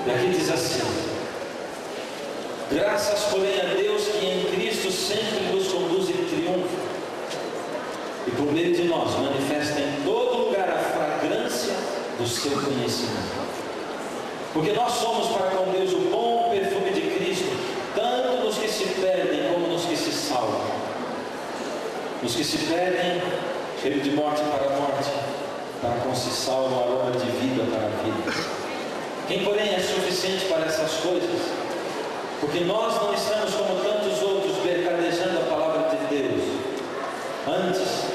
E aqui diz assim: graças, porém, a Deus que em Cristo sempre nos conduz em triunfo, e por meio de nós manifesta em todo lugar a fragrância do seu conhecimento. Porque nós somos para com Deus o bom perfume de Cristo, tanto nos que se perdem como nos que se salvam. Os que se perdem, cheio de morte para a morte, para com se salvam o aroma de vida para a vida. Quem, porém, é suficiente para essas coisas? Porque nós não estamos como tantos outros mercadejando a palavra de Deus. Antes,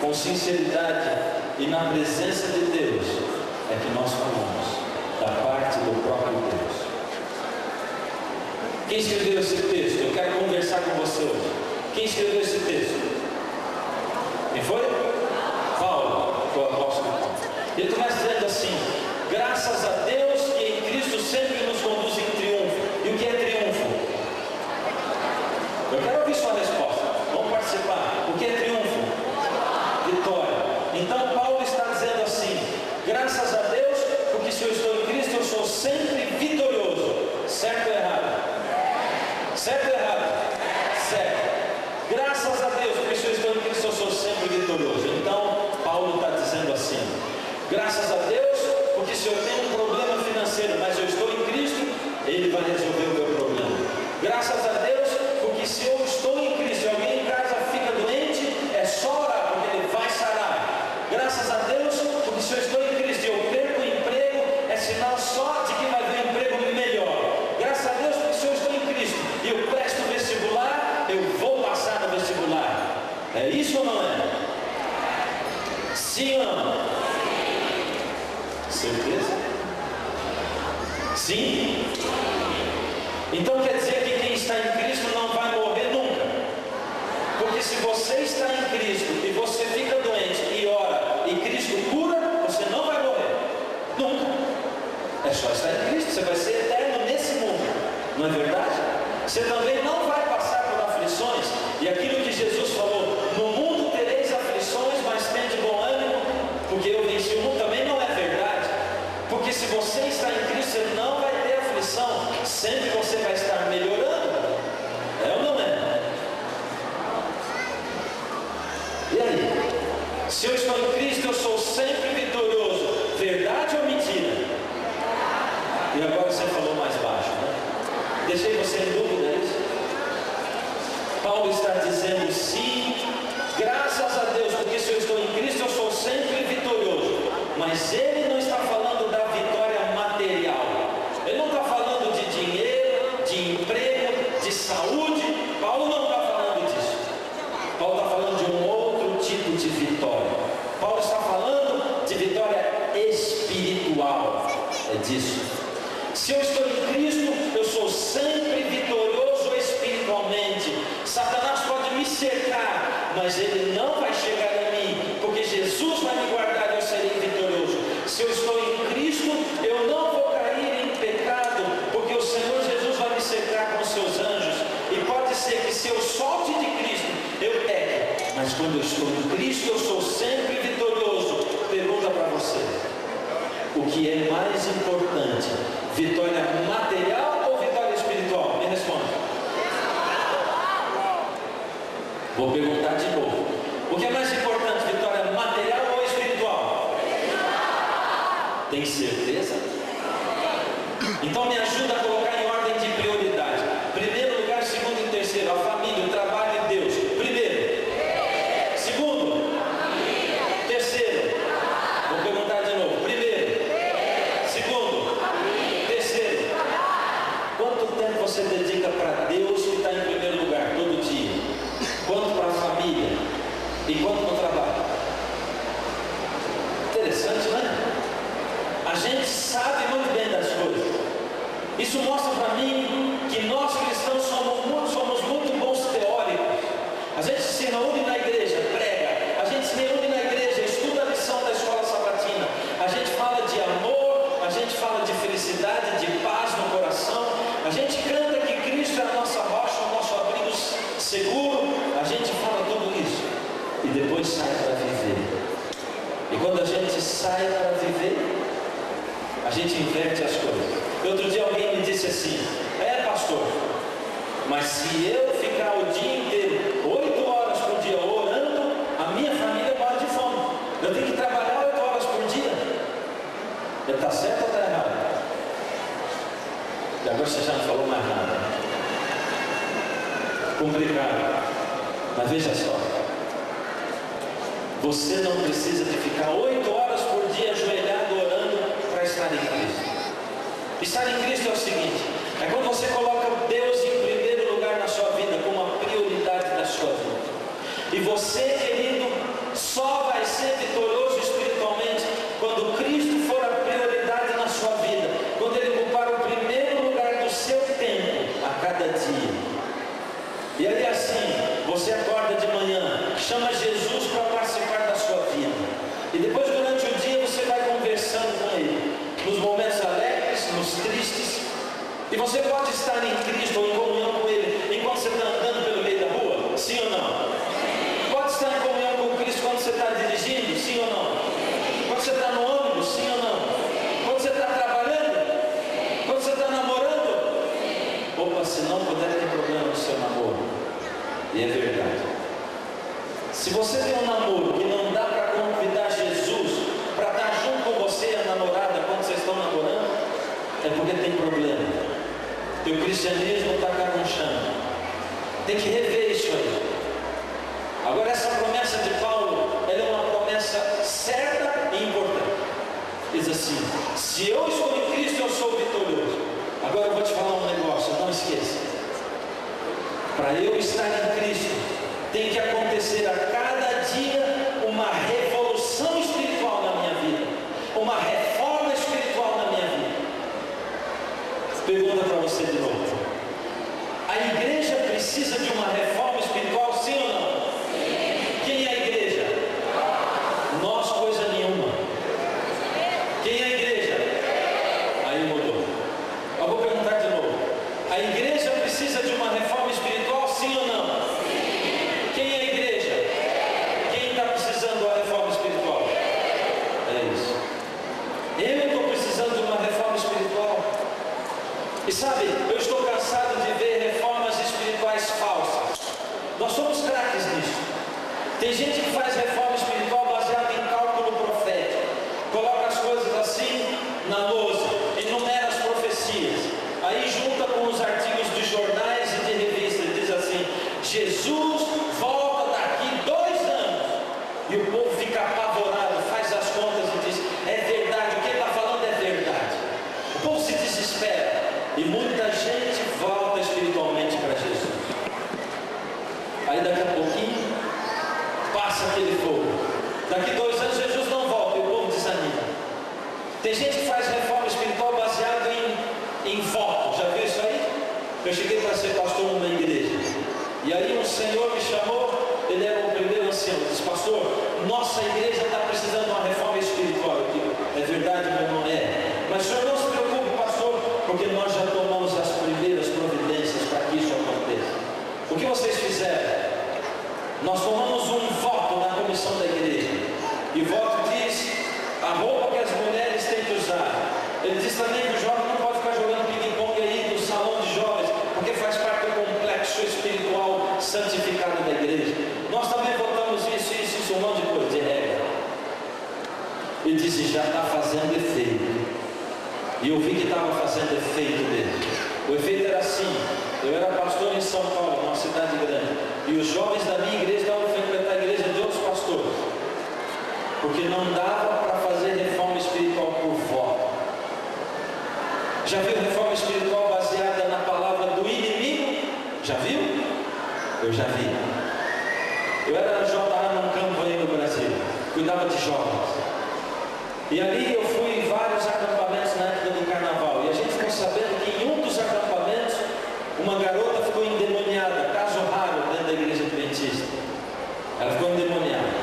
com sinceridade e na presença de Deus, é que nós falamos da parte do próprio Deus. Quem escreveu esse texto? Eu quero conversar com você hoje. Quem escreveu esse texto? Quem foi? Paulo, o apóstolo Paulo. Ele começa dizendo assim: graças a Deus que em Cristo sempre nos conduz em triunfo. E o que é triunfo? Eu quero ouvir sua resposta. Vamos participar. O que é triunfo? Vitória. Então Paulo está dizendo assim: graças a Deus, porque se eu estou em Cristo eu sou sempre vitorioso. Certo ou errado? Certo ou errado? Certo. Graças a Deus, porque se eu estou em Cristo eu sou sempre vitorioso. Então Paulo está dizendo assim: graças a Deus, porque se eu tenho um problema financeiro, mas eu estou em Cristo, Ele vai resolver o meu problema. Graças a Deus, porque se eu estou em Cristo e alguém em casa fica doente, é só orar, porque Ele vai sarar. Graças a Deus, porque se eu estou em Cristo e eu perco o emprego, é sinal só de que vai vir um emprego melhor. Graças a Deus, porque se eu estou em Cristo e eu presto o vestibular, eu vou passar no vestibular. É isso ou não é? Sim ou não? Certeza? Sim? Então quer dizer que quem está em Cristo não vai morrer nunca. Porque se você está em Cristo e você fica doente e ora e Cristo cura, você não vai morrer nunca. É só estar em Cristo, você vai ser eterno nesse mundo. Não é verdade? Você também não vai passar por aflições. E aquilo que Jesus falou: no mundo tereis aflições, mas tende bom ânimo, porque eu venci o mundo, também não é verdade. Porque se você está em Cristo, você não vai ter aflição. Sempre você vai estar melhorando. É ou não é? E aí? Se eu estou em Cristo, eu sou sempre vitorioso. Verdade ou mentira? E agora você falou mais baixo, né? Deixei você em dúvida, é isso? Paulo está dizendo sim, graças a Deus, porque se eu estou em Cristo, eu sou sempre vitorioso. Mas ele não está falando da vitória material. Ele não está falando de dinheiro, de emprego, de saúde. Paulo não está falando disso. Paulo está falando de um outro tipo de vitória. Paulo está falando de vitória espiritual. É disso. Se eu estou em Cristo, eu sou sempre vitorioso espiritualmente. Satanás pode me cercar, mas ele não vai chegar em mim, porque Jesus vai me guardar e eu serei vitorioso. Se eu estou em Cristo, eu não vou cair em pecado, porque o Senhor Jesus vai me cercar com os seus anjos. E pode ser que se eu solte de Cristo, eu peque, mas quando eu estou em Cristo, eu sou sempre vitorioso. Pergunta para você: o que é mais importante? Vitória material ou vitória espiritual? Me responda. Vou perguntar de novo. O que é mais importante, vitória material ou espiritual? Tem certeza? Então me ajuda a colocar em ordem de prioridade. Primeiro lugar, segundo e terceiro, a família, o trabalho e Deus. Primeiro. Segundo. Terceiro. Vou perguntar de novo. Primeiro. Segundo. Terceiro. Quanto tempo você dedica para Deus que está em primeiro lugar, todo dia? Quanto para a família? E quanto no trabalho? Interessante, né? A gente sabe muito bem das coisas. Isso mostra para mim que nós cristãos somos muito bons teóricos. A gente se reúne na igreja, prega. A gente se reúne na igreja, estuda a lição da escola sabatina. A gente fala de amor, a gente fala de felicidade, de paz no coração. A gente canta que Cristo é a nossa rocha, o nosso abrigo seguro. A gente fala tudo isso e depois sai para viver. E quando a gente sai para viver, a gente inverte as coisas. Outro dia alguém me disse assim: pastor, mas se eu ficar o dia inteiro, 8 horas por dia orando, a minha família morre de fome. Eu tenho que trabalhar 8 horas por dia. Está certo ou está errado? E agora você já não falou mais nada. Complicado. Mas veja só, você não precisa de ficar 8 horas por dia ajoelhado orando para estar em Cristo. Estar em Cristo é o seguinte: é quando você coloca Deus em primeiro lugar na sua vida, como uma prioridade da sua vida. E você, querido, só vai ser vitorioso espiritualmente quando Cristo for a prioridade na sua vida, quando Ele ocupar o primeiro lugar do seu tempo a cada dia. E aí assim, você acorda de manhã, chama Jesus para participar da sua vida, e depois durante o dia você vai conversando com Ele, nos momentos alegres, nos tristes. E você pode estar em Cristo ou em comunhão com Ele enquanto você está andando pelo meio da rua, sim ou não? Pode estar em comunhão com Cristo quando você está dirigindo, sim ou não? Quando você está no ônibus, sim ou não? Quando você está trabalhando? Quando você está namorando? Opa, se não puder, tem problema no seu namoro. E é verdade. Se você tem um namoro que não dá para convidar Jesus para estar junto com você e a namorada quando vocês estão namorando, é porque tem problema. E o cristianismo está caronchando. Tem que rever isso aí. Agora essa promessa de Paulo, ela é uma promessa certa e importante. Diz assim: se eu estou em Cristo, eu sou vitorioso. Agora eu vou te falar um negócio, não esqueça. Para eu estar em Cristo, tem que acontecer a cada dia uma revolução espiritual na minha vida, uma reforma espiritual na minha vida. Pergunta para você de novo: a igreja precisa de uma reforma espiritual, sim ou não? Sim. Quem é a igreja? Nós, coisa nenhuma. Quem é a igreja? Aí mudou. Eu vou perguntar de novo: a igreja precisa de uma reforma espiritual, sim ou não? Sim. Quem é a igreja? Quem está precisando da reforma espiritual? É isso. Eu estou precisando de uma reforma espiritual. E sabe, eu estou cansado de ver reformas espirituais falsas. Nós somos craques nisso. Tem gente que faz reforma espiritual baseada em cálculo profético. Coloca as coisas assim na lousa, enumera as profecias. Aí junta com os artigos de jornais e de revistas. Diz assim: Jesus volta daqui 2 anos. E o povo fica apavorado, faz as contas e diz: é verdade, o que ele está falando é verdade. O povo se desespera. E muita gente volta espiritualmente para Jesus. Aí daqui a pouquinho passa aquele fogo. Daqui 2 anos Jesus não volta e o povo desanima. Tem gente que faz reforma espiritual baseada em voto. Já viu isso aí? Eu cheguei para ser pastor numa igreja. E aí um senhor me chamou, ele era o primeiro ancião. Disse: pastor, nossa igreja está precisando de uma reforma espiritual. Eu digo: é verdade, meu irmão? É. Mas o senhor não se preocupe, pastor, porque nós já tomamos as primeiras providências para que isso aconteça. O que vocês fizeram? Nós tomamos um voto na comissão da igreja. E o voto diz: a roupa que as mulheres têm que usar Ele diz também que o jovem não pode ficar jogando ping-pong aí no salão de jovens, porque faz parte do complexo espiritual santificado da igreja. Nós também votamos isso, um monte de coisa, de regra. Ele disse, já está fazendo efeito. E eu vi que estava fazendo efeito dele. O efeito era assim: eu era pastor em São Paulo, uma cidade grande, e os jovens da minha igreja estavam frequentando a igreja de outros pastores, porque não dava para fazer reforma espiritual por voto. Já viu reforma espiritual baseada na palavra do inimigo? Já viu? Eu já vi. Eu era na JA num campo aí no Brasil, cuidava de jovens. E ali eu fui em vários acampamentos na época do carnaval. E a gente ficou sabendo que em um dos acampamentos, uma garota ficou endemoniada, caso raro dentro da igreja adventista. Ela ficou endemoniada.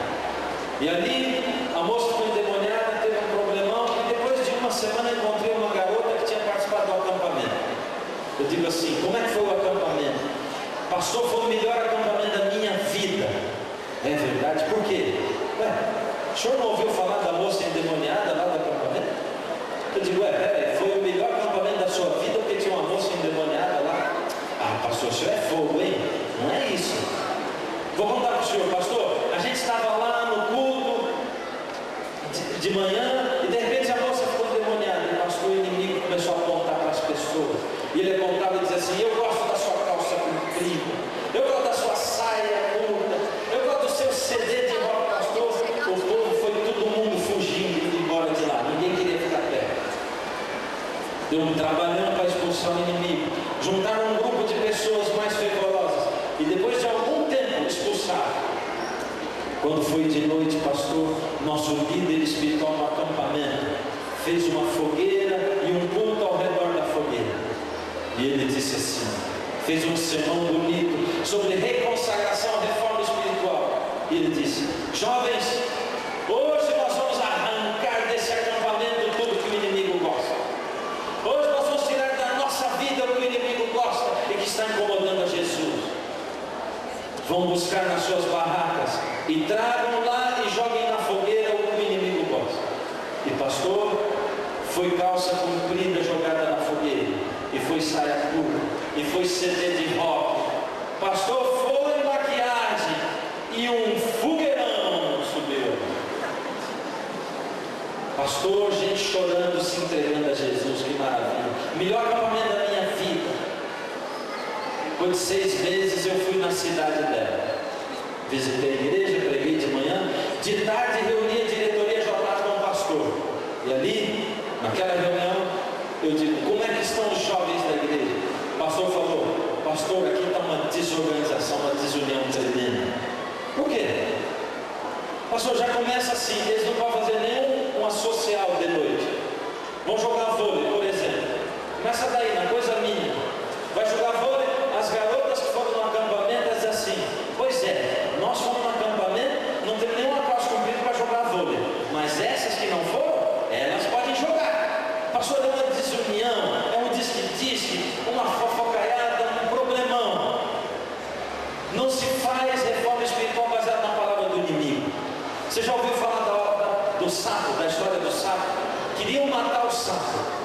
E ali a moça ficou endemoniada, teve um problemão. E depois de uma semana encontrei uma garota que tinha participado do acampamento. Eu digo assim, como é que foi o acampamento? Pastor, foi o melhor acampamento da minha vida. É verdade? Por quê? O senhor não ouviu falar da moça endemoniada lá do acampamento? Eu digo, peraí, foi o melhor acampamento da sua vida porque tinha uma moça endemoniada lá? Ah, pastor, o senhor é fogo, hein? Não é isso. Vou contar para o senhor, pastor. A gente estava lá no culto de manhã e de repente a moça ficou endemoniada. E o pastor, o inimigo, começou a apontar para as pessoas. E ele apontava e dizia assim, eu gosto da sua calça comprida, eu gosto da sua saia curta, eu gosto do seu CD de rock, pastor. O povo foi todo mundo fugindo, indo embora de lá, ninguém queria ficar perto. Deu um trabalhão para expulsar o inimigo. Juntaram um grupo de pessoas mais fervorosas e depois de algum tempo expulsaram. Quando foi de noite, pastor, nosso líder espiritual no acampamento fez uma fogueira e um culto ao redor da fogueira. E ele disse assim, fez um sermão bonito sobre reconsagração, reforma espiritual. E ele disse, jovens, hoje nós vamos arrancar desse acampamento tudo que o inimigo gosta. Hoje nós vamos tirar da nossa vida o que o inimigo gosta e que está incomodando a Jesus. Vão buscar nas suas barracas e tragam lá e joguem na fogueira o que o inimigo gosta. E pastor, foi calça comprida jogada na fogueira, e foi saia curta, e foi CD de rock. Pastor, foi maquiagem e um fogueirão subiu. Pastor, gente chorando, se entregando a Jesus, que maravilha. Melhor acampamento da minha vida. Depois de 6 meses eu fui na cidade dela. Visitei a igreja, preguei de manhã. De tarde reuni a diretoria JA com o pastor. E ali, naquela reunião, eu digo, como é que estão os jovens da igreja? O pastor falou, pastor, aqui está uma desorganização, uma desunião tremenda. Por quê? Pastor, já começa assim, eles não podem fazer nenhuma social de noite. Vão jogar vôlei, por exemplo. Começa daí, na coisa mínima. Vai jogar vôlei, as garotas que foram no acampamento, elas dizem assim, pois é, nós fomos no acampamento, não temos nenhuma calça comprida para jogar vôlei. Mas essas que não foram, elas podem jogar. Pastor, é uma desunião, é um disque-disque, uma fofocaiada, um problemão. Não se faz reforma espiritual baseada na palavra do inimigo. Você já ouviu falar do sapo, da história do sapo? Queriam matar o sapo.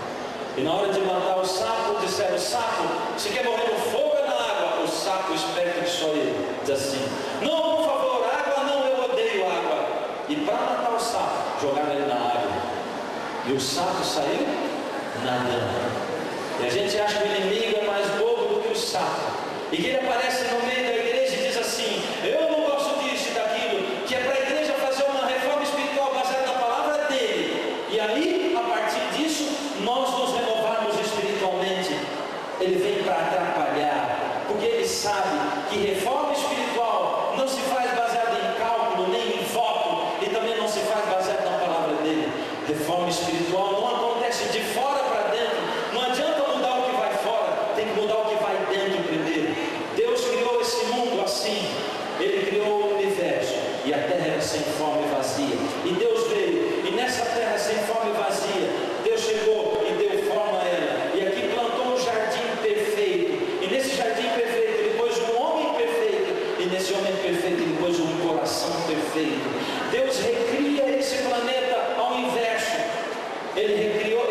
E na hora de matar o sapo, disseram, sapo, você quer morrer no fogo ou na água? O sapo, esperto que só ele, diz assim, não, por favor, água não, eu odeio água. E para matar o sapo, jogaram ele na água. E o sapo saiu nadando. E a gente acha que o inimigo é mais bobo do que o sapo. E que ele aparece no meio da igreja e diz assim, eu não gosto disso e daquilo, que é para a igreja fazer uma reforma espiritual baseada na palavra dele. E aí, a partir disso, nós nos renovarmos espiritualmente. Ele vem para atrapalhar, porque ele sabe que reforma espiritual não se faz baseada em cálculo, nem em voto, e também não se faz baseada na palavra dele. Reforma espiritual não acontece de fora para dentro. Não adianta mudar o que vai fora, tem que mudar o que vai dentro primeiro. Deus criou esse mundo assim. Ele criou o universo e a terra era sem forma e vazia. E Deus veio, e nessa terra sem forma e vazia, Deus chegou e deu forma a ela. E aqui plantou um jardim perfeito. E nesse jardim perfeito ele pôs um homem perfeito. E nesse homem perfeito ele pôs um coração perfeito. Deus recria esse planeta ao inverso. Ele criou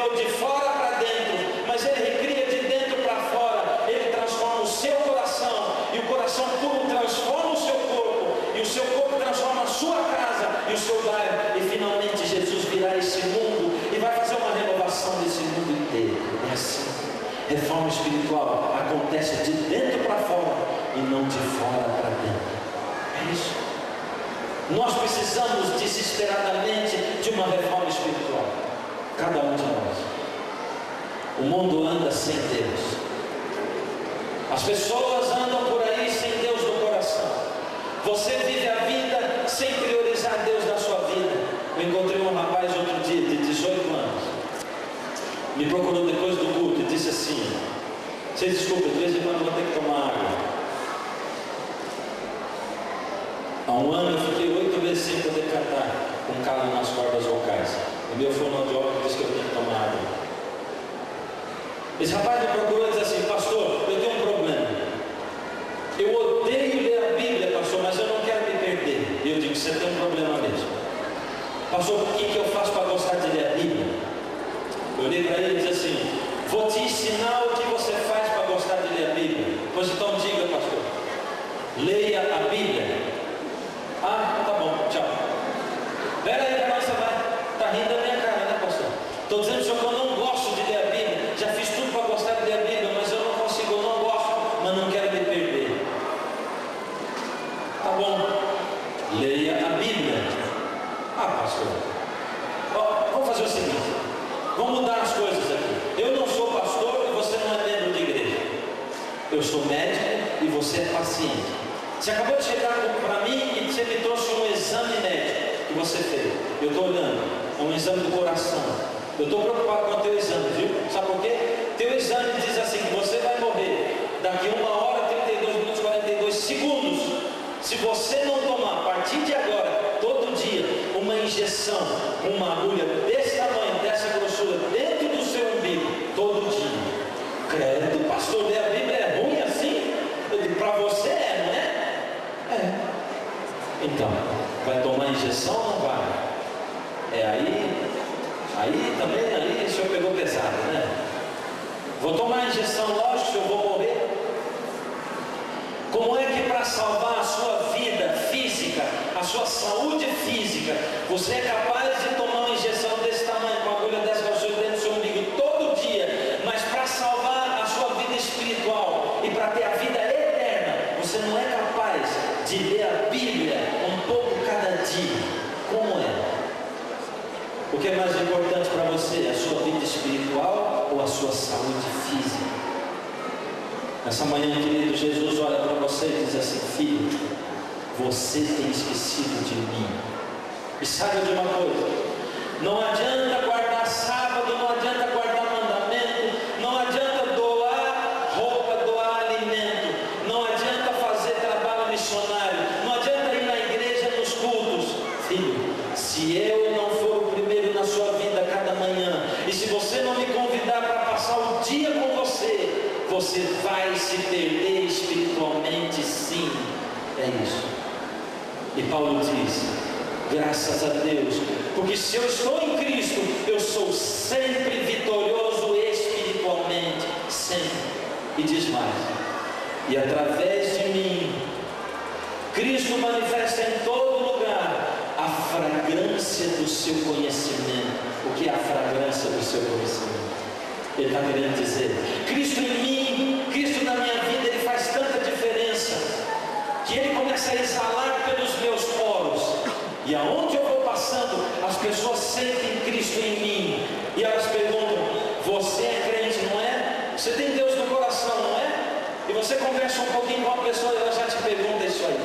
recriou de fora para dentro, mas Ele recria de dentro para fora. Ele transforma o seu coração, e o coração puro transforma o seu corpo, e o seu corpo transforma a sua casa e o seu lar, e finalmente Jesus virá esse mundo e vai fazer uma renovação desse mundo inteiro. É assim. Reforma espiritual acontece de dentro para fora e não de fora para dentro. É isso. Nós precisamos desesperadamente de uma reforma espiritual, cada um de nós. O mundo anda sem Deus, as pessoas andam por aí sem Deus no coração. Você vive a vida sem priorizar Deus na sua vida. Eu encontrei um rapaz outro dia de 18 anos, me procurou depois do culto e disse assim: vocês desculpem, de vez em quando eu vou ter que tomar água. Há um ano eu fiquei 8 vezes sem poder cantar, com calo nas cordas vocais. O meu fonoaudiólogo disse que eu tinha que tomar água. Esse rapaz me procurou e disse assim: pastor, eu tenho um problema. Eu odeio ler a Bíblia, pastor, mas eu não quero me perder. E eu digo: você tem um problema mesmo. Pastor, o que eu faço para gostar de ler a Bíblia? Eu olhei para ele e disse assim: vou te ensinar o que você faz para gostar de ler a Bíblia. Pois então diga, pastor. Leia a Bíblia. Ah, tá bom, tchau. Pera aí, a nossa vai. Tá rindo da minha cara, né, pastor? Estou dizendo só que eu não gosto de ler a Bíblia. Já fiz tudo para gostar de ler a Bíblia, mas eu não consigo, eu não gosto, mas não quero me perder. Tá bom, leia a Bíblia. Ah, pastor, vamos fazer o seguinte: vamos mudar as coisas aqui. Eu não sou pastor e você não é membro de igreja. Eu sou médico e você é paciente. Você acabou de chegar para mim e você me trouxe um exame médico que você fez. Eu estou olhando, é um exame do coração. Eu estou preocupado com o teu exame, viu? Sabe por quê? Teu exame diz assim: que você vai morrer daqui 1 hora, 32 minutos, 42 segundos. Se você não tomar, a partir de agora, todo dia, uma injeção, uma agulha desse tamanho, dessa grossura, dentro do seu umbigo, todo dia. Credo, pastor, ler a Bíblia é ruim assim? Eu digo: para você é, não é? É. Então, vai tomar injeção ou não vai? Aí também, o senhor pegou pesado, né? Vou tomar injeção, lógico, se eu vou morrer. Como é que para salvar a sua vida física, a sua saúde física, você é capaz de tomar uma injeção desse tamanho, com uma agulha dessa grossura dentro do seu umbigo todo dia, mas para salvar a sua vida espiritual e para ter a vida eterna, você não é capaz de ler a Bíblia um pouco cada dia? Como é? O que é mais importante para você? A sua vida espiritual ou a sua saúde física? Nessa manhã, querido, Jesus olha para você e diz assim: filho, você tem esquecido de mim. E saiba de uma coisa: não adianta guardar sábado, não adianta guardar mandamento, não adianta doar roupa, doar alimento, não adianta fazer trabalho missionário, não adianta ir na igreja nos cultos. Filho, se eu não for o primeiro na sua vida cada manhã, e se você não me convidar para passar o dia com você, você vai se perder espiritualmente, sim. É isso. E Paulo diz: graças a Deus, porque se eu estou em Cristo, eu sou sempre vitorioso espiritualmente, sempre. E diz mais: e através de mim, Cristo manifesta em todo lugar a fragrância do seu conhecimento. O que é a fragrância do seu conhecimento? Ele está querendo dizer: Cristo em mim, Cristo na minha vida, Ele faz tanta diferença, que Ele começa a exalar pelos meus poros, e aonde eu vou passando, as pessoas sentem Cristo em mim, e elas perguntam: você é crente, não é? Você tem Deus no coração, não é? E você conversa um pouquinho com uma pessoa e ela já te pergunta isso aí.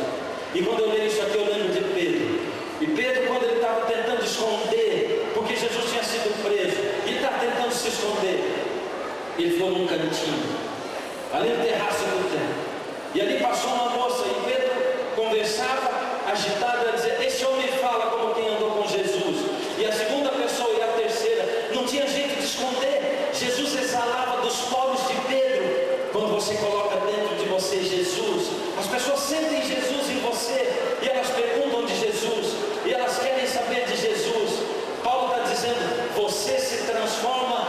E quando eu leio isso aqui, eu lembro de Pedro. E Pedro, quando ele estava tentando esconder, porque Jesus tinha sido preso, e ele estava tentando se esconder, ele ficou num cantinho, ali no terraço do templo. E ali passou uma moça, e Pedro conversava, agitado, a dizer: esse homem fala como quem andou com Jesus. E a segunda pessoa e a terceira, não tinha jeito de esconder. Jesus exalava dos poros de Pedro. Quando você coloca dentro de você Jesus, as pessoas sentem Jesus em você, e elas perguntam de Jesus, e elas querem saber de Jesus. Paulo está dizendo: você se transforma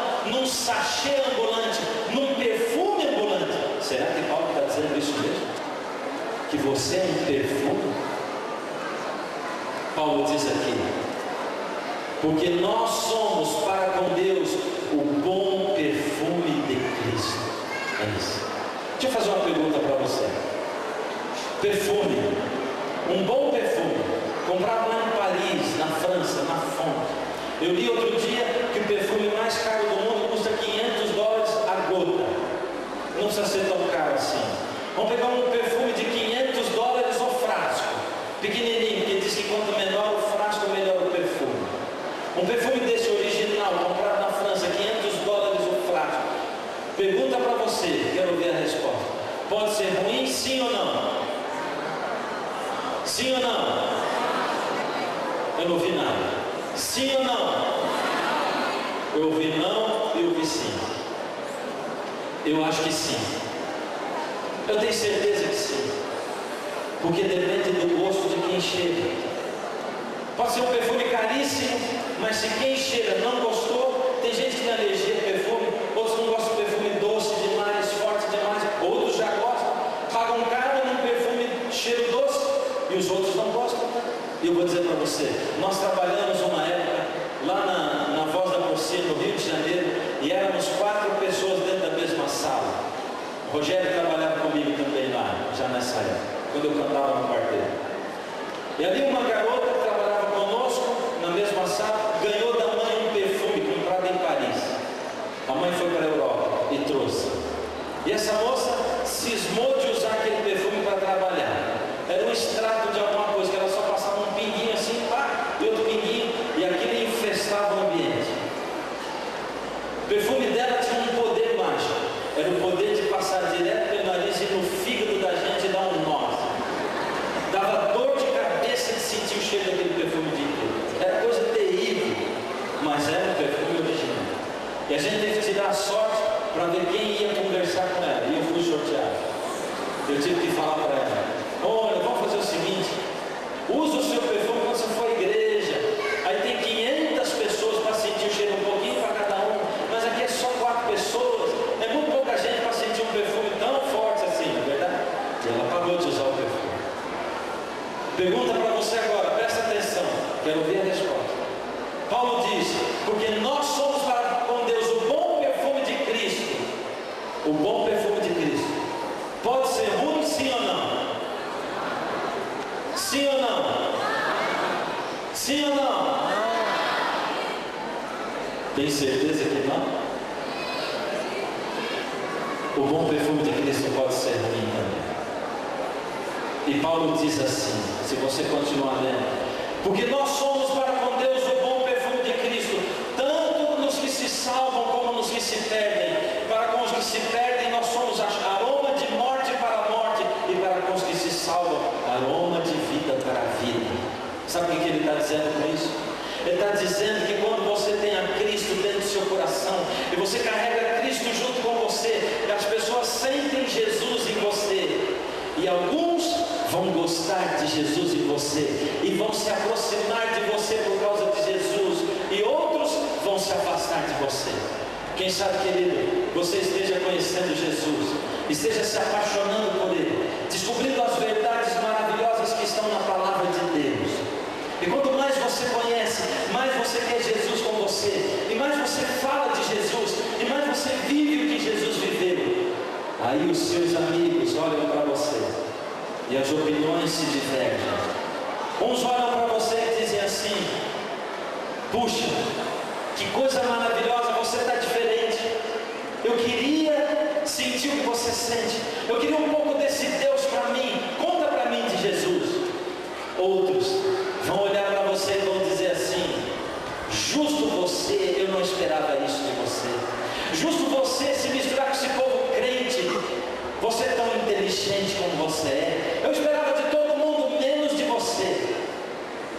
sachê ambulante, num perfume ambulante. Será que Paulo está dizendo isso mesmo? Que você é um perfume? Paulo diz aqui: porque nós somos para com Deus o bom perfume de Cristo. É isso. Deixa eu fazer uma pergunta para você. Perfume, um bom perfume, comprado lá em Paris, na França, na fonte. Eu li outro dia que o perfume mais caro do mundo custa $500 a gota. Não precisa ser tão caro assim. Vamos pegar um perfume de $500 o frasco, pequenininho, porque diz que quanto menor o frasco, melhor o perfume. Um perfume desse original, comprado na França, $500 o frasco. Pergunta para você, quero ouvir a resposta. Pode ser ruim, sim ou não? Sim ou não? Eu não ouvi nada. Sim ou não? Eu ouvi não e ouvi sim. Eu acho que sim. Eu tenho certeza que sim. Porque depende do gosto de quem cheira. Pode ser um perfume caríssimo, mas se quem cheira não gostou, tem gente que tem alergia a perfume, outros não gostam de perfume doce demais, forte demais, outros já gostam, pagam caro num perfume cheiro doce e os outros não gostam. E eu vou dizer para você, nós trabalhamos uma época lá na Voz da Poesia, no Rio de Janeiro, e éramos 4 pessoas dentro da mesma sala. O Rogério trabalhava comigo também lá, já nessa época, quando eu cantava no quarteto. E ali uma garota que trabalhava conosco, na mesma sala, ganhou da mãe um perfume comprado em Paris. A mãe foi para a Europa e trouxe. E essa moça cismou de usar aquele perfume para trabalhar. Era um extrato de alguma coisa, que ela só passava um pinguinho assim, pá, e outro pinguinho, e aquilo infestava o ambiente. O perfume dela tinha um poder mágico. Era o poder de passar direto pelo nariz e no fígado da gente e dar um nó. Dava dor de cabeça de sentir o cheiro daquele perfume de inteiro. Era coisa terrível, mas era um perfume original. E a gente teve que tirar a sorte para ver quem ia conversar com ela. E eu fui sorteado. Eu tive que falar para ela: olha, vamos fazer o seguinte, usa o seu perfume quando você for à igreja. Aí tem 500 pessoas para sentir o cheiro, um pouquinho para cada um, mas aqui é só 4 pessoas. É muito pouca gente para sentir um perfume tão forte assim, não é verdade? E ela parou de usar o perfume. Pergunta para você agora, presta atenção, quero ouvir a resposta. Paulo diz: porque nós somos para com Deus o bom perfume de Cristo. O bom perfume de Cristo. Pode ser ruim, sim ou não? Sim ou não? Sim ou não? Tem certeza que não? O bom perfume de Cristo pode ser ruim também. E Paulo diz assim, se você continuar lendo: porque nós somos para com Deus o bom perfume de Cristo, tanto nos que se salvam como nos que se perdem. Para com os que se perdem nós somos aroma de morte para a morte, e para com os que se salvam, aroma de vida para a vida. Sabe o que ele está dizendo com isso? Ele está dizendo que quando você tem a Cristo dentro do seu coração, e você carrega Cristo junto com você, e as pessoas sentem Jesus em você, e alguns vão gostar de Jesus em você, e vão se aproximar de você por causa de Jesus, e outros vão se afastar de você. Quem sabe, querido, você esteja conhecendo Jesus, esteja se apaixonando por Ele, descobrindo as verdades maravilhosas que estão na palavra de Deus. E quanto mais você conhece, mais você quer Jesus com você, e mais você fala de Jesus, e mais você vive o que Jesus viveu. Aí os seus amigos olham para você, e as opiniões se divergem. Uns olham para você e dizem assim: puxa, que coisa maravilhosa, você está diferente. Eu queria sentir o que você sente. Eu queria um pouco desse Deus para mim. Conta para mim de Jesus. Outros vão olhar para você e vão dizer assim: justo você, eu não esperava isso de você. Justo você se misturar com esse povo crente. Você é tão inteligente como você é. Eu esperava de todo mundo menos de você.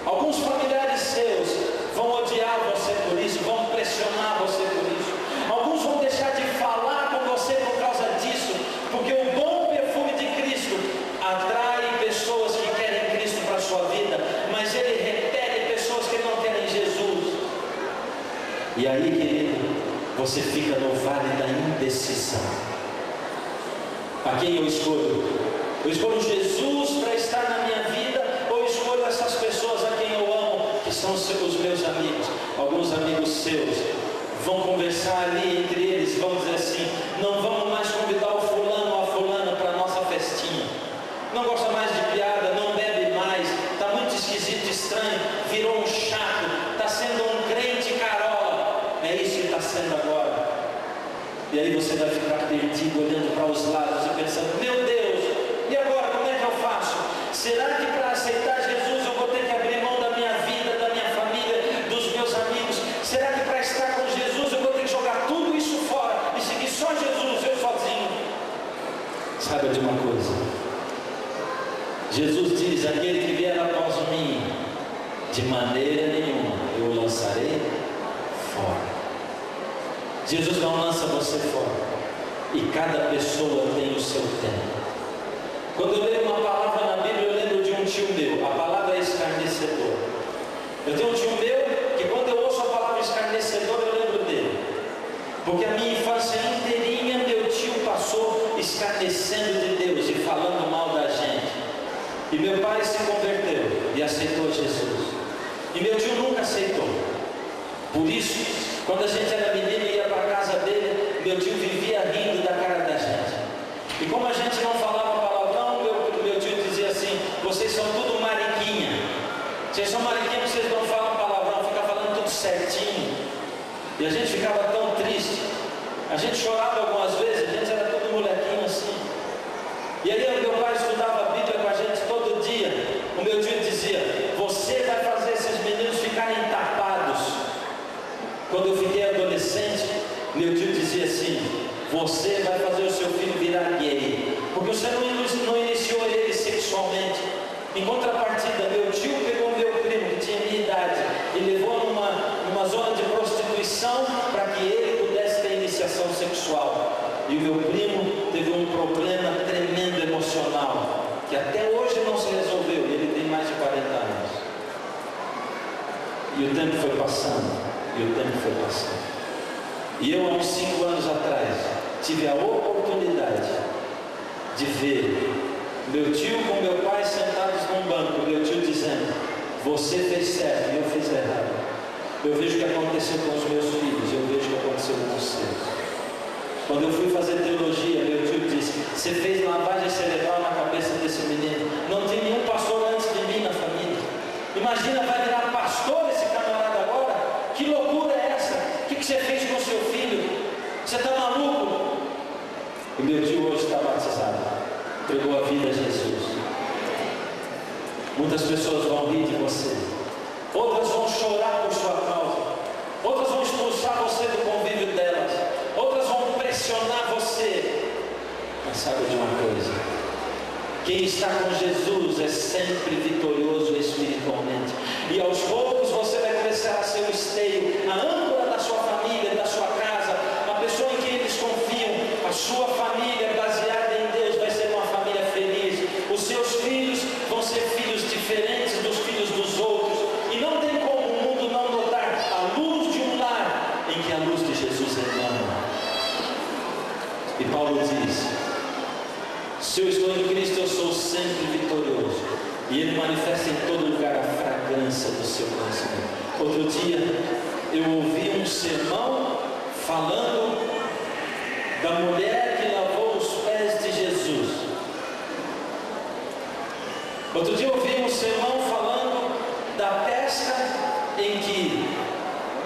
Alguns familiares seus vão odiar você por isso, vão pressionar você por isso. Alguns vão deixar de falar com você por causa disso, porque o bom perfume de Cristo atrai pessoas que querem Cristo para a sua vida, mas ele repele pessoas que não querem Jesus. E aí, querido, você fica no vale da indecisão. A quem eu escolho? Eu escolho Jesus para estar na minha vida, ou eu escolho essas pessoas a quem eu amo, que são os meus amigos? Alguns amigos seus vão conversar ali entre eles, vão dizer assim: não vamos mais convidar o fulano ou a fulana para a nossa festinha, não gosta mais de piada, não bebe mais, está muito esquisito, estranho, virou um chato, está sendo um crente carola, é isso que está sendo agora. E aí você vai ficar perdido, olhando para os lados e pensando: meu Deus, e agora como é que eu faço? Será que para aceitar Jesus eu vou ter que abrir mão da minha vida, da minha família, dos meus amigos? Será que para estar com Jesus eu vou ter que jogar tudo isso fora e seguir só Jesus, eu sozinho? Saiba de uma coisa, Jesus diz: aquele que vier após mim, de maneira nenhuma eu o lançarei fora. Jesus não lança você fora, e cada pessoa tem o seu tempo. Quando eu leio uma palavra na Bíblia, eu lembro de um tio meu. A palavra é escarnecedor. Eu tenho um tio meu que, quando eu ouço a palavra escarnecedor, eu lembro dele, porque a minha infância inteirinha meu tio passou escarnecendo de Deus e falando mal da gente. E meu pai se converteu e aceitou Jesus, e meu tio nunca aceitou. Por isso, quando a gente era menino e ia para a casa dele, meu tio vivia rindo da cara da gente. E como a gente não falava palavrão, meu tio dizia assim: vocês são tudo mariquinha. Vocês são mariquinha porque vocês não falam palavrão, ficam falando tudo certinho. E a gente ficava tão triste. A gente chorava algumas vezes, a gente era todo molequinho assim. E aí meu pai estudava a Bíblia com a gente todo dia. O meu tio dizia: você vai fazer esses meninos ficarem tapados. Quando eu fiquei adolescente, meu tio dizia assim: você vai fazer o seu filho virar gay, porque você não iniciou ele sexualmente. Em contrapartida, meu tio pegou meu primo, que tinha minha idade, e levou numa zona de prostituição para que ele pudesse ter iniciação sexual. E o meu primo teve um problema tremendo emocional, que até hoje não se resolveu, e ele tem mais de 40 anos. E o tempo foi passando. E eu, há uns 5 anos atrás, tive a oportunidade de ver meu tio com meu pai sentados num banco, meu tio dizendo: você fez certo e eu fiz errado. Eu vejo o que aconteceu com os meus filhos, eu vejo o que aconteceu com os seus. Quando eu fui fazer teologia, meu tio disse: você fez lavagem cerebral na cabeça desse menino. Não tem nenhum pastor antes de mim na família. Imagina, vai virar pastor esse camarada agora? Que loucura é essa? O que você fez com seu filho? Você está maluco? E meu tio hoje está batizado, entregou a vida a Jesus. Muitas pessoas vão rir de você, outras vão chorar por sua causa, outras vão expulsar você do convívio delas, outras vão pressionar você. Mas sabe de uma coisa: quem está com Jesus é sempre vitorioso espiritualmente. E aos poucos você vai começar a ser o esteio, a âncora da sua família, da sua casa, a pessoa em quem eles confiam. A sua família baseada em Deus vai ser uma família feliz. Os seus filhos vão ser filhos diferentes dos filhos dos outros. E não tem como o mundo não notar a luz de um lar em que a luz de Jesus emana. E Paulo diz: se eu estou em Cristo, eu sou sempre vitorioso. E Ele manifesta em todo lugar a fragrância do seu conhecimento. Outro dia, eu ouvi um sermão falando da mulher que lavou os pés de Jesus. Outro dia, eu ouvi um sermão falando da pesca em que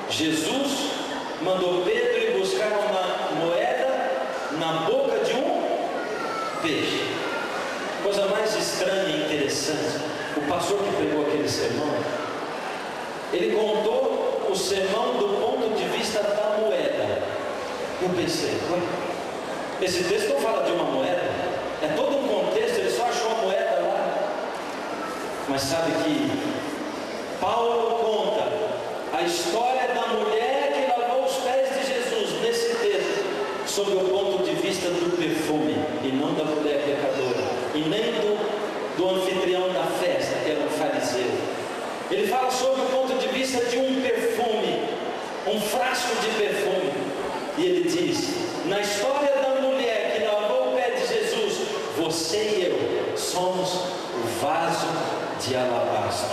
Jesus mandou Pedro ir buscar uma moeda na boca de um peixe. Coisa mais estranha e interessante, o pastor que pregou aquele sermão, ele contou o sermão do ponto de vista da moeda. Eu pensei: esse texto não fala de uma moeda, é todo um contexto, ele só achou a moeda lá. Mas sabe que Paulo conta a história da mulher que lavou os pés de Jesus nesse texto, sob o ponto de vista do perfume, e não da mulher pecadora, e nem do anfitrião da festa, que era um fariseu. Ele fala sobre o ponto de vista de um perfume, um frasco de perfume. E ele diz: na história da mulher que lavou o pé de Jesus, você e eu somos o vaso de alabastro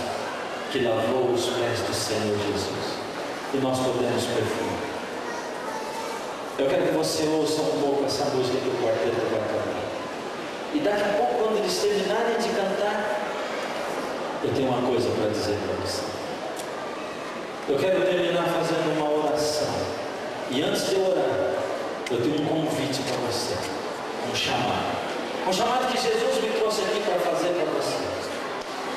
que lavou os pés do Senhor Jesus, e nós podemos perfumar. Eu quero que você ouça um pouco essa música que o quarteto vai cantar, e daqui a pouco, quando eles terminarem de cantar, eu tenho uma coisa para dizer para você. Eu quero terminar fazendo uma oração, e antes de orar, eu tenho um convite para você, um chamado que Jesus me trouxe aqui para fazer para você.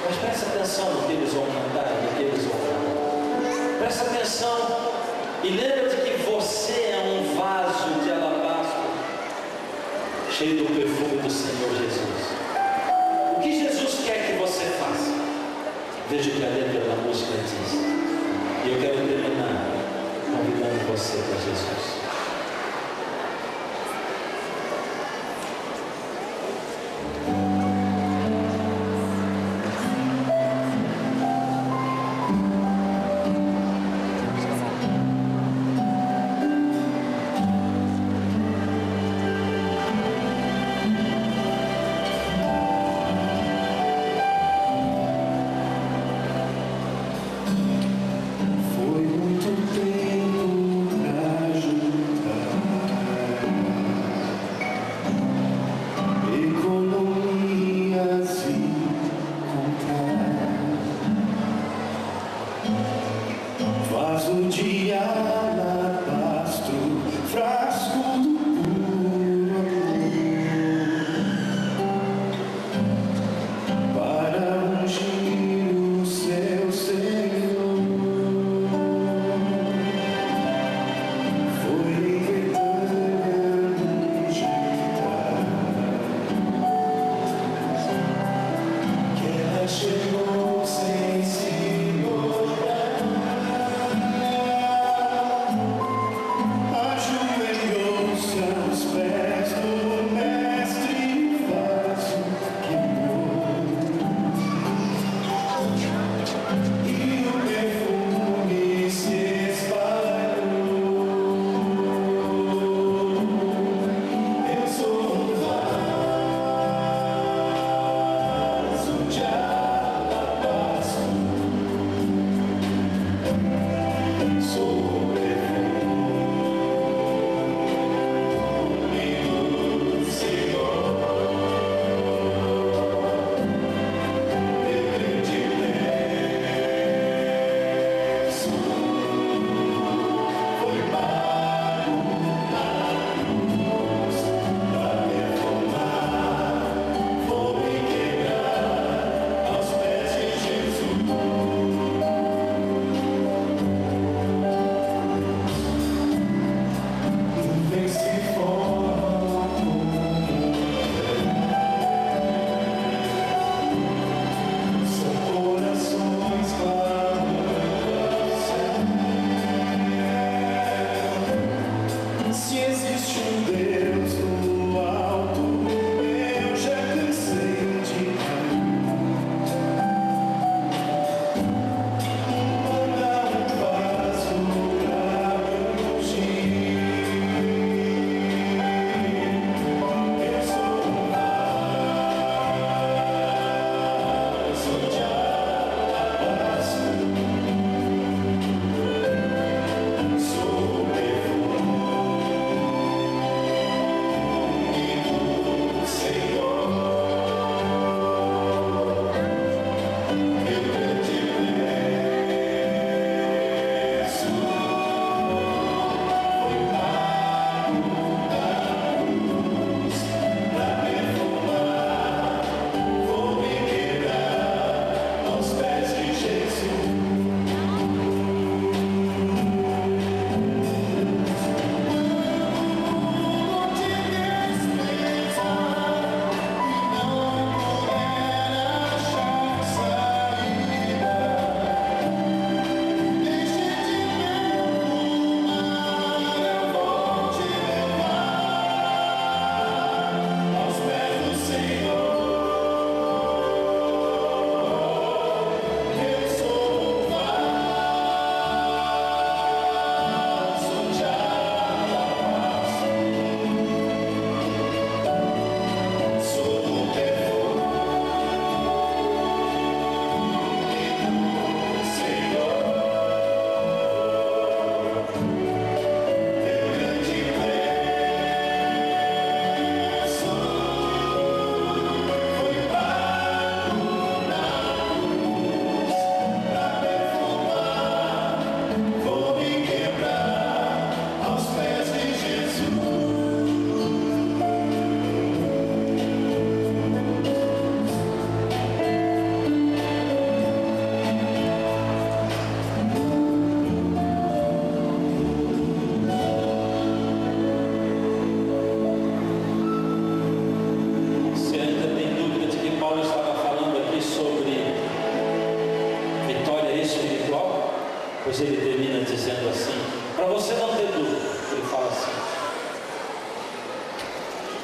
Mas presta atenção no que eles vão cantar e no que eles vão falar. Presta atenção e lembra de que você é um vaso de alabastro cheio do perfume do Senhor Jesus. O que Jesus quer que você faça? Veja o que a letra da música diz. E eu quero terminar convidando você para Jesus. Foi muito tempo pra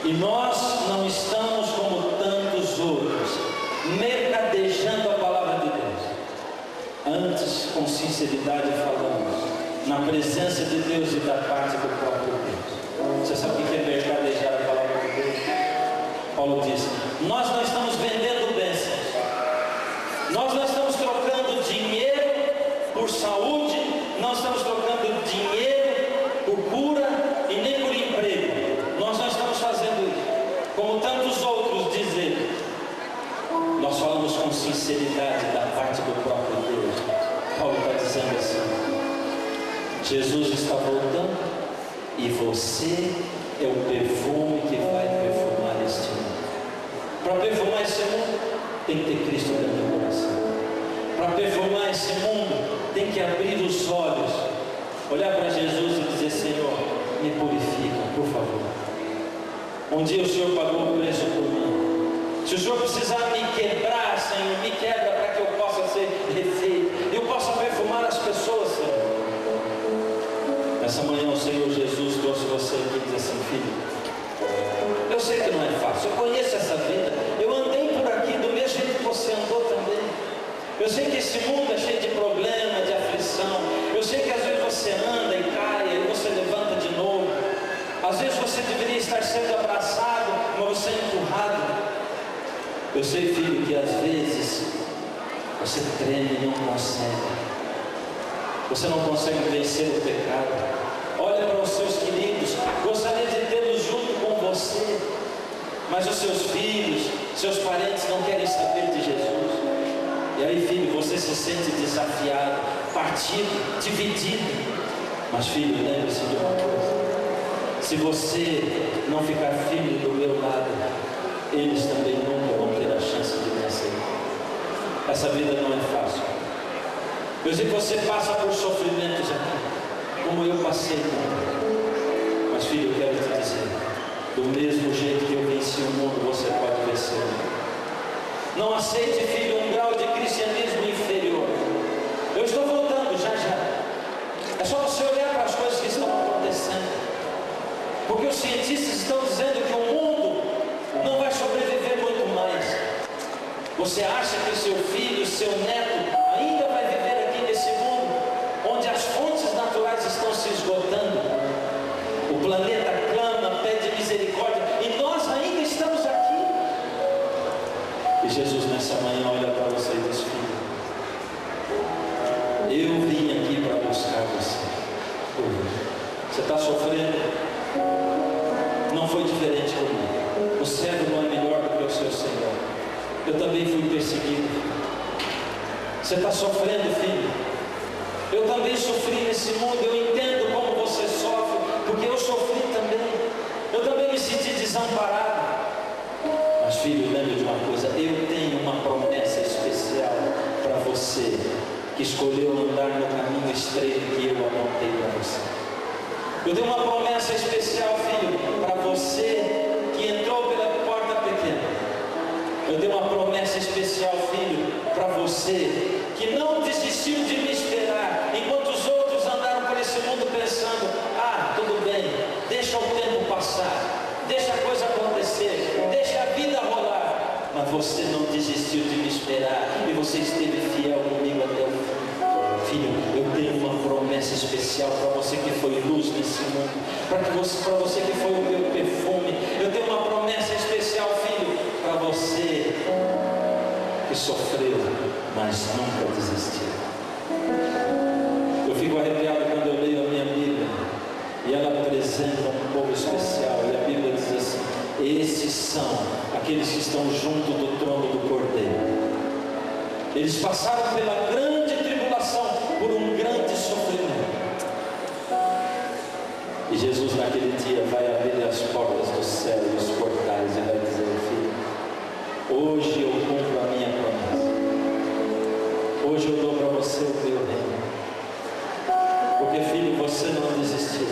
E nós não estamos como tantos outros, mercadejando a palavra de Deus. Antes, com sinceridade, falamos na presença de Deus e da parte do próprio Deus. Você sabe o que é mercadejar a palavra de Deus? Paulo diz: nós não estamos vendendo bênçãos, nós não estamos trocando dinheiro por saúde, não estamos trocando dinheiro por cura e nem por emprego. Nós não estamos fazendo isso, como tantos outros dizem. Nós falamos com sinceridade da parte do próprio Deus. Paulo está dizendo assim: Jesus está voltando e você é o perfume que vai perfumar este mundo. Para perfumar esse mundo, tem que ter Cristo dentro do coração. Para perfumar esse mundo, tem que abrir os olhos, olhar para Jesus e dizer: Senhor, me purifica, por favor. Um dia o Senhor pagou o preço por mim. Se o Senhor precisar me quebrar, Senhor, me quebra para que eu possa ser refeito, eu possa perfumar as pessoas, Senhor. Essa manhã o Senhor Jesus trouxe você aqui e diz assim: filho, eu sei que não é fácil, eu conheço essa vida, eu andei por aqui do mesmo jeito que você andou também. Eu sei que esse mundo é cheio de problema, de aflição. Eu sei que às vezes você anda e cai, e você levanta de novo. Às vezes você deveria estar sendo abraçado, mas você é empurrado. Eu sei, filho, que às vezes você treme e não consegue. Você não consegue vencer o pecado. Olha para os seus queridos, gostaria de tê-los junto com você, mas os seus filhos, seus parentes não querem saber de Jesus. E aí, filho, você se sente desafiado, partido, dividido. Mas, filho, lembre-se de uma coisa: se você não ficar firme do meu lado, eles também nunca vão ter a chance de vencer. Essa vida não é fácil. Eu sei que você passa por sofrimentos aqui, como eu passei também. Mas, filho, eu quero te dizer: do mesmo jeito que eu venci o mundo, você pode vencer. Não aceite, filho, um grau de cristianismo inferior. Eu estou voltando já já. É só você olhar para as coisas que estão acontecendo, porque os cientistas estão dizendo que o mundo não vai sobreviver muito mais. Você acha que o seu filho, o seu neto ainda vai viver aqui nesse mundo onde as fontes naturais estão se esgotando? O planeta clama, pede misericórdia, e nós ainda estamos aqui. E Jesus nessa manhã olha para você e diz: filho, eu vim aqui para buscar você. Você está sofrendo? Não foi diferente comigo. O servo não é melhor do que o seu Senhor. Eu também fui perseguido. Você está sofrendo, filho? Eu também sofri nesse mundo. Eu entendo como você sofre, porque eu sofri também. Eu também me senti desamparado. Mas, filho, lembre de uma coisa: eu tenho uma promessa especial para você que escolheu andar no caminho estreito que eu apontei para você. Eu tenho uma promessa especial, filho, para você que entrou pela porta pequena. Eu tenho uma promessa especial, filho, para você que não desistiu de me esperar, enquanto os outros andaram por esse mundo pensando: ah, tudo bem, deixa o tempo passar, deixa a coisa acontecer, deixa a vida rolar. Mas você não desistiu de me esperar, e você esteve fiel comigo até o fim. Filho, eu tenho uma promessa especial para você que foi luz nesse mundo, para você que foi o meu perfume. Eu tenho uma promessa especial, filho, para você que sofreu, mas nunca desistiu. Eu fico arrepiado quando eu leio a minha Bíblia e ela apresenta um povo especial, e a Bíblia diz assim: esses são aqueles que estão junto do trono do Cordeiro. Eles passaram pela grande tribulação, por um grande sofrimento. E Jesus naquele dia vai abrir as portas do céu e os portais e vai dizer: filho, hoje eu cumpro a minha promessa. Hoje eu dou para você o meu reino. Porque, filho, você não desistiu.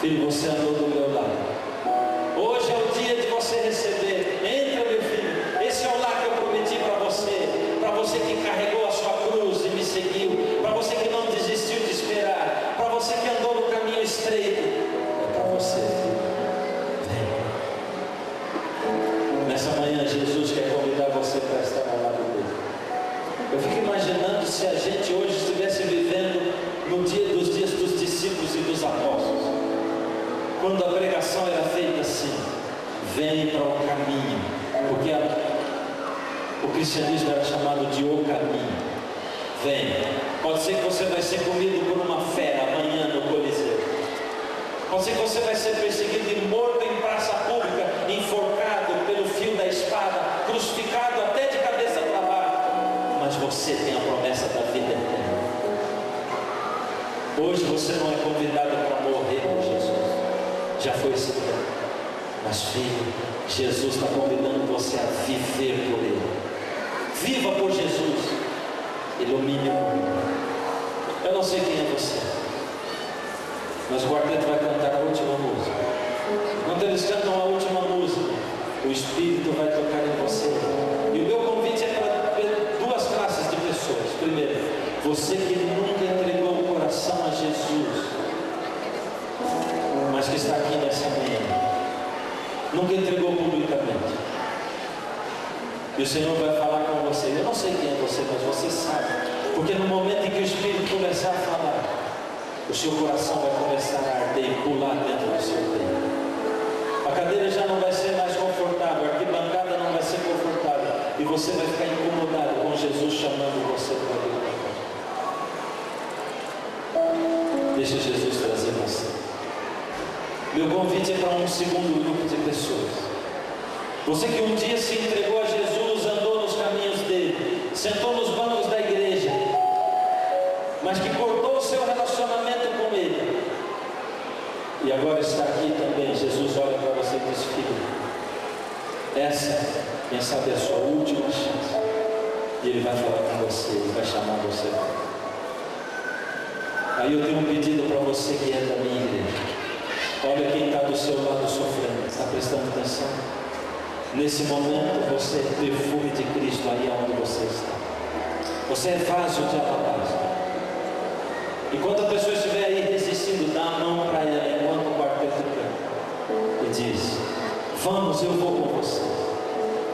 Filho, você andou do meu lado. Hoje é o dia de você receber. Entra, meu filho. Esse é o lar que eu prometi para você. Para você que carregou a sua cruz e me seguiu. Para você que não desistiu de esperar. Para você que andou no caminho estreito. É para você, filho. Vem. quando a pregação era feita assim: vem para o caminho, porque o cristianismo era chamado de o caminho. Vem. Pode ser que você vai ser comido por uma fera amanhã no Coliseu. Pode ser que você vai ser perseguido e morto em praça pública, enforcado pelo fio da espada, crucificado até de cabeça para baixo. Mas você tem a promessa da vida eterna. Hoje você não é convidado para morrer por Jesus. Já foi esse tempo. Mas filho, Jesus está convidando você a viver por Ele. Viva por Jesus. Ilumine o mundo. Eu não sei quem é você, mas o quarteto vai cantar a última música. Quando eles cantam a última música, o Espírito vai tocar em você. E o meu convite é para duas classes de pessoas. Primeiro, você que nunca entregou o coração a Jesus, mas que está aqui nessa manhã, nunca entregou publicamente. E o Senhor vai falar com você. Eu não sei quem é você, mas você sabe. Porque no momento em que o Espírito começar a falar, o seu coração vai começar a arder e pular dentro do seu peito. A cadeira já não vai ser mais confortável, a arquibancada não vai ser confortável. E você vai ficar incomodado com Jesus chamando você para ele. Deixa Jesus trazer você. Meu convite é para um segundo grupo de pessoas. Você que um dia se entregou a Jesus, andou nos caminhos dele, sentou nos bancos da igreja, mas que cortou o seu relacionamento com ele, e agora está aqui também. Jesus olha para você e diz: filho, essa, quem sabe, é a sua última chance. E ele vai falar com você, ele vai chamar você. Aí eu tenho um pedido para você que é da minha igreja. Olha quem está do seu lado sofrendo, está prestando atenção? Nesse momento você é perfume de Cristo aí onde você está. Você é vaso de alabastro. Enquanto a pessoa estiver aí resistindo, dá a mão para ela enquanto o quarteto canta e diz: vamos, eu vou com você.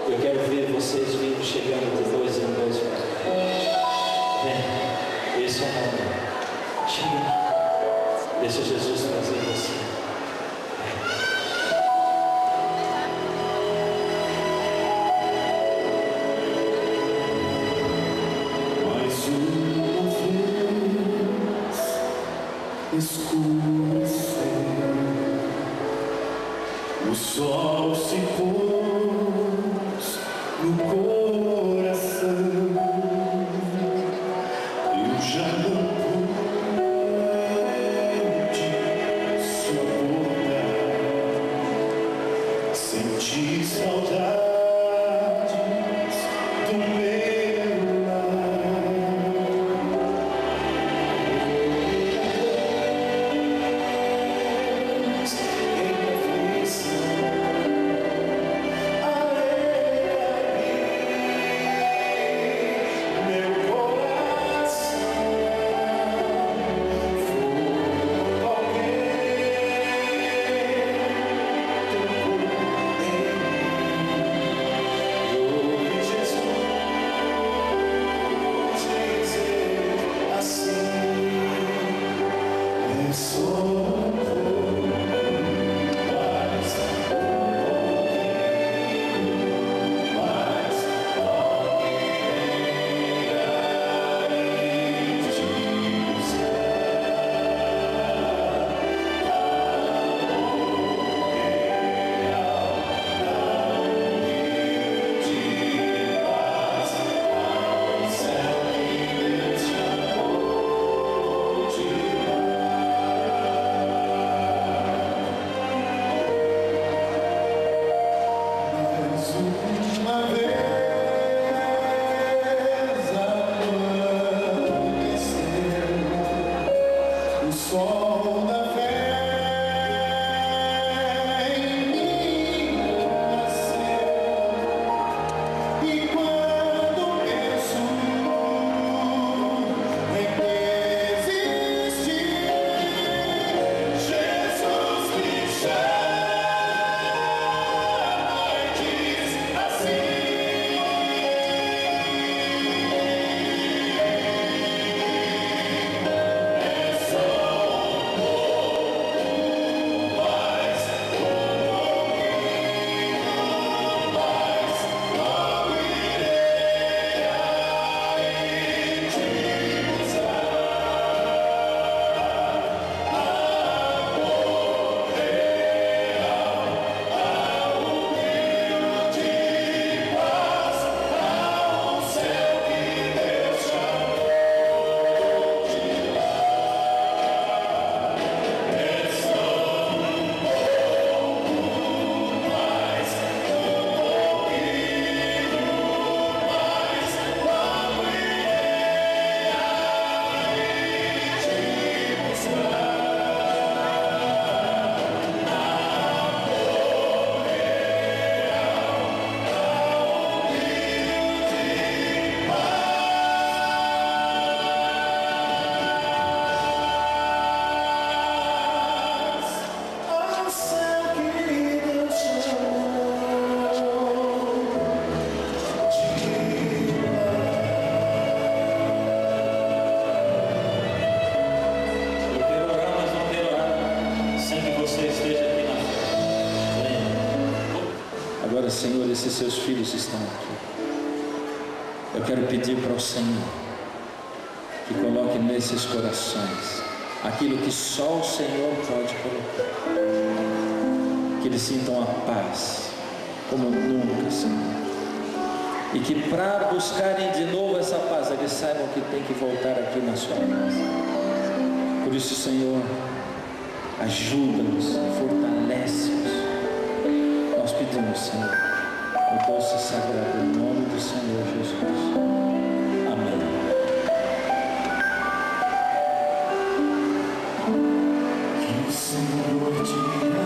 Eu quero ver vocês vindo, chegando de dois em dois. Vem, esse é o momento. Chega, deixa Jesus trazer você. Escureceu, o sol se pôs no coração. Eu já não pude suportar, senti saudades do meu lar. Agora, Senhor, esses seus filhos estão aqui. Eu quero pedir para o Senhor que coloque nesses corações aquilo que só o Senhor pode colocar. Que eles sintam a paz como nunca, Senhor. E que para buscarem de novo essa paz, eles saibam que tem que voltar aqui na sua casa. Por isso, Senhor, ajuda-nos, fortalece-nos. Nós pedimos, Senhor, o doce sagrado em nome do Senhor Jesus. Amém. Que o Senhor te